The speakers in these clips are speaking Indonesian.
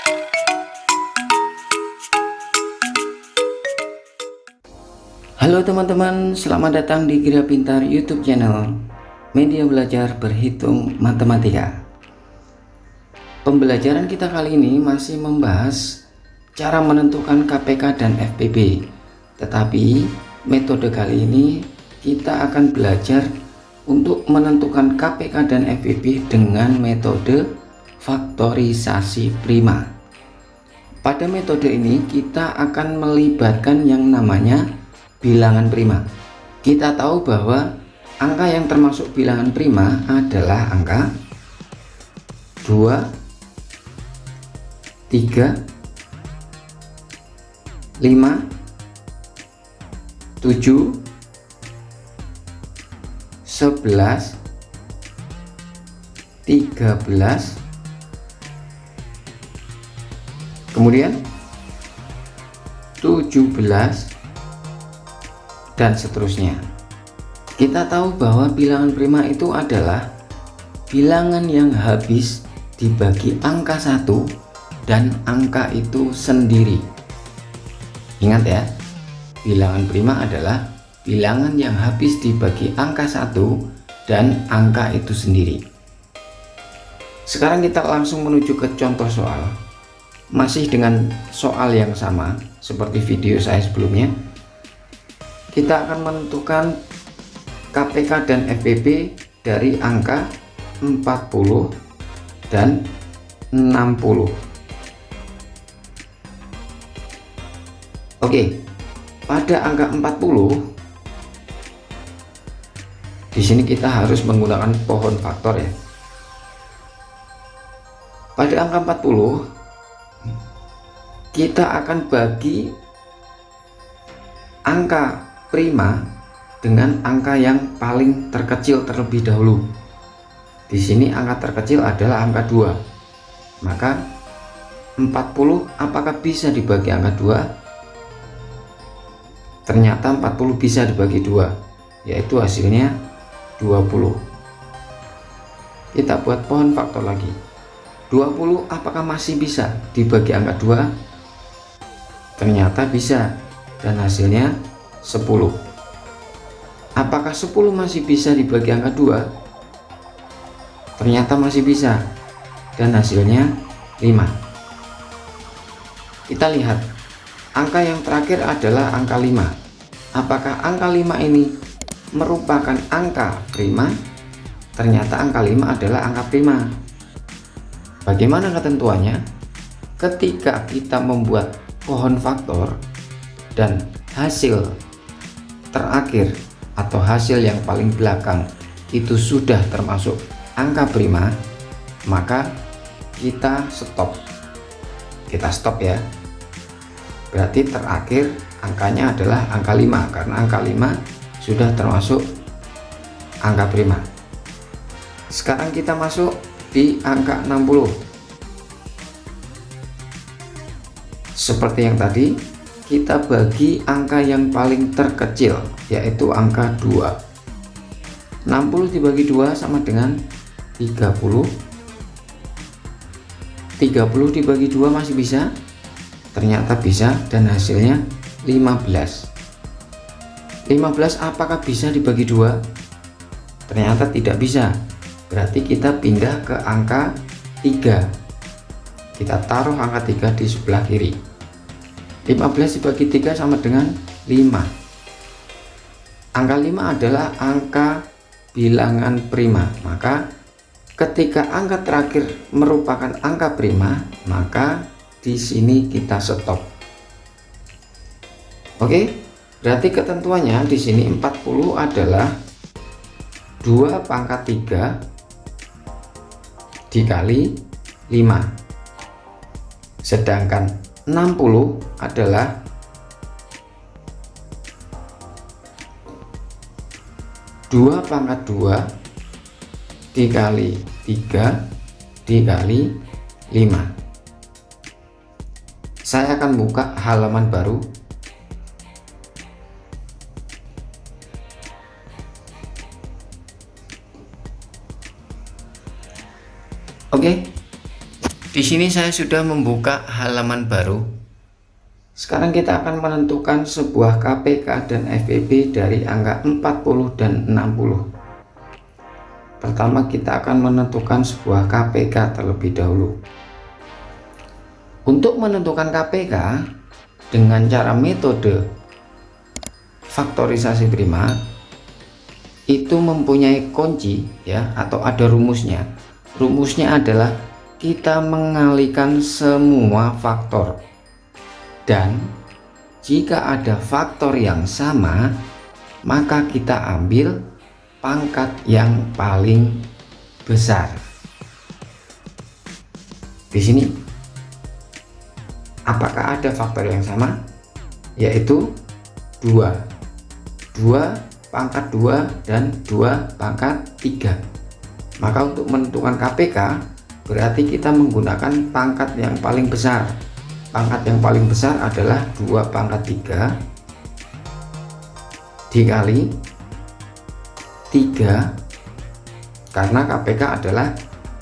Halo teman-teman, selamat datang di Gria Pintar YouTube channel Media Belajar Berhitung Matematika. Pembelajaran kita kali ini masih membahas cara menentukan KPK dan FPB. Tetapi metode kali ini kita akan belajar untuk menentukan KPK dan FPB dengan metode faktorisasi prima. Pada metode ini kita akan melibatkan yang namanya bilangan prima. Kita tahu bahwa angka yang termasuk bilangan prima adalah angka 2, 3, 5, 7, 11, 13, kemudian 17, dan seterusnya. Kita tahu bahwa bilangan prima itu adalah bilangan yang habis dibagi angka 1 dan angka itu sendiri. Ingat ya, bilangan prima adalah bilangan yang habis dibagi angka 1 dan angka itu sendiri. Sekarang kita langsung menuju ke contoh soal. Masih dengan soal yang sama seperti video saya sebelumnya. Kita akan menentukan KPK dan FPB dari angka 40 dan 60. Oke, pada angka 40 di sini kita harus menggunakan pohon faktor ya. Pada angka 40 kita akan bagi angka prima dengan angka yang paling terkecil terlebih dahulu. Di sini angka terkecil adalah angka 2. Maka 40 apakah bisa dibagi angka 2? Ternyata 40 bisa dibagi 2, yaitu hasilnya 20. Kita buat pohon faktor lagi. 20 apakah masih bisa dibagi angka 2? Ternyata bisa, dan hasilnya 10. Apakah 10 masih bisa dibagi angka 2? Ternyata masih bisa, dan hasilnya 5. Kita lihat, angka yang terakhir adalah angka 5. Apakah angka 5 ini merupakan angka prima? Ternyata angka 5 adalah angka prima. Bagaimana ketentuannya? Ketika kita membuat pohon faktor dan hasil terakhir atau hasil yang paling belakang itu sudah termasuk angka prima, maka kita stop ya. Berarti terakhir angkanya adalah angka 5, karena angka 5 sudah termasuk angka prima. Sekarang kita masuk di angka 60. Seperti yang tadi, kita bagi angka yang paling terkecil, yaitu angka 2. 60 dibagi 2 sama dengan 30. 30 dibagi 2 masih bisa? Ternyata bisa, dan hasilnya 15. 15 apakah bisa dibagi 2? Ternyata tidak bisa. Berarti kita pindah ke angka 3. Kita taruh angka 3 di sebelah kiri. 15 dibagi 3 sama dengan 5. Angka 5 adalah angka bilangan prima. Maka ketika angka terakhir merupakan angka prima, maka di sini kita stop. Oke, berarti ketentuannya di sini 40 adalah 2 pangkat 3 dikali 5. Sedangkan 60 adalah 2 pangkat 2 dikali 3 dikali 5. Saya akan buka halaman baru. Oke, Di sini saya sudah membuka halaman baru. Sekarang kita akan menentukan sebuah KPK dan FPB dari angka 40 dan 60. Pertama kita akan menentukan sebuah KPK terlebih dahulu. Untuk menentukan KPK dengan cara metode faktorisasi prima itu mempunyai kunci ya, atau ada rumusnya. Rumusnya adalah kita mengalihkan semua faktor, dan jika ada faktor yang sama maka kita ambil pangkat yang paling besar. Di sini apakah ada faktor yang sama, yaitu 2 pangkat 2 dan 2 pangkat 3. Maka untuk menentukan KPK berarti kita menggunakan pangkat yang paling besar. Pangkat yang paling besar adalah 2 pangkat 3 dikali 3, karena KPK adalah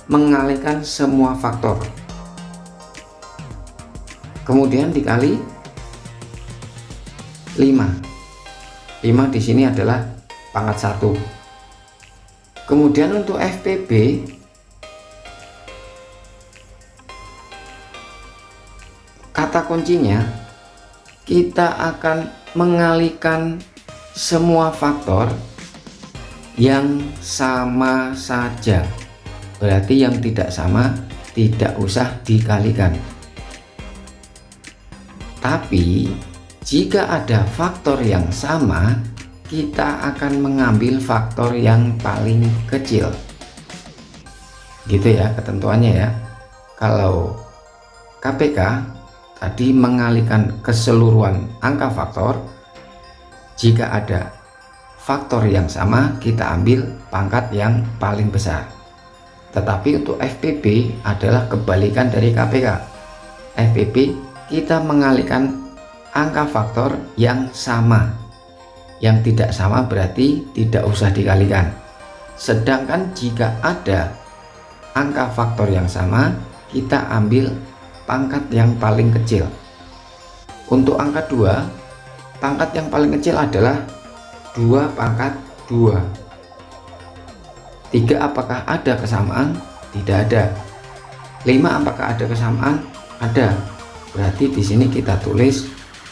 mengalihkan semua faktor. Kemudian dikali 5. 5 di sini adalah pangkat 1. Kemudian untuk FPB kata kuncinya kita akan mengalihkan semua faktor yang sama saja. Berarti yang tidak sama tidak usah dikalikan. Tapi jika ada faktor yang sama, kita akan mengambil faktor yang paling kecil. Gitu ya ketentuannya ya. Kalau KPK tadi mengalihkan keseluruhan angka faktor, jika ada faktor yang sama kita ambil pangkat yang paling besar. Tetapi untuk FPB adalah kebalikan dari KPK. FPB kita mengalihkan angka faktor yang sama. Yang tidak sama berarti tidak usah dikalikan. Sedangkan jika ada angka faktor yang sama, kita ambil pangkat yang paling kecil. Untuk angka 2, pangkat yang paling kecil adalah 2 pangkat 2. 3 apakah ada kesamaan? Tidak ada. 5 apakah ada kesamaan? Ada. Berarti di sini kita tulis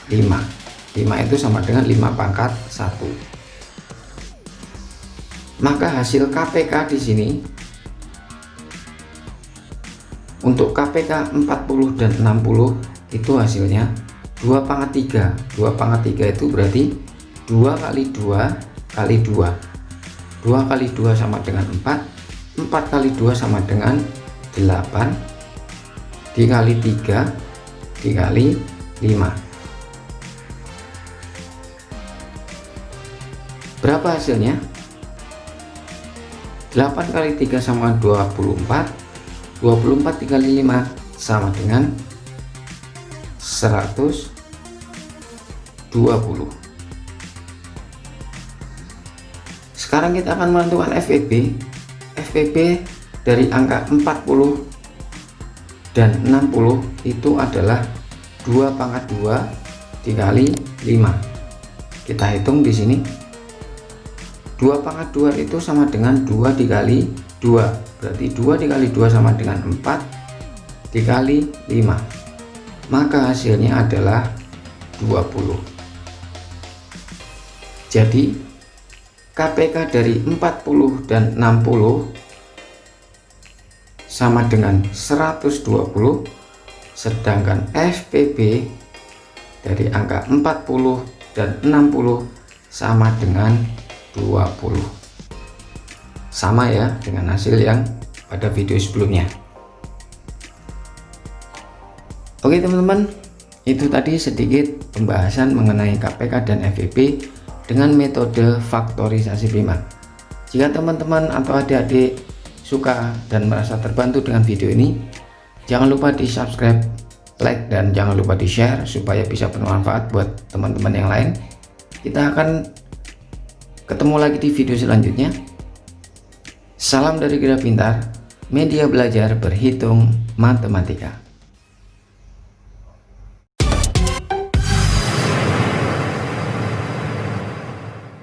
5. 5 itu sama dengan 5 pangkat 1. Maka hasil KPK di sini untuk KPK 40 dan 60 itu hasilnya 2 pangkat 3. 2 pangkat 3 itu berarti 2 kali 2 kali 2. 2 kali 2 sama dengan 4. 4 kali 2 sama dengan 8. Dikali 3 dikali 5. Berapa hasilnya? 8 kali 3 sama 24. 24 dikali 5 sama dengan 120. Sekarang kita akan menentukan FPB. FPB dari angka 40 dan 60 itu adalah 2 pangkat 2 dikali 5. Kita hitung di sini. 2 pangkat 2 itu sama dengan 2 dikali 2. Berarti 2 dikali 2 sama dengan 4 dikali 5. Maka hasilnya adalah 20. Jadi KPK dari 40 dan 60 sama dengan 120, sedangkan FPB dari angka 40 dan 60 sama dengan 20. Sama ya dengan hasil yang pada video sebelumnya. Oke teman-teman, itu tadi sedikit pembahasan mengenai KPK dan FPB dengan metode faktorisasi prima. Jika teman-teman atau adik-adik suka dan merasa terbantu dengan video ini, jangan lupa di subscribe, like, dan jangan lupa di share supaya bisa bermanfaat buat teman-teman yang lain. Kita akan ketemu lagi di video selanjutnya. Salam dari Gira Pintar, media belajar berhitung matematika.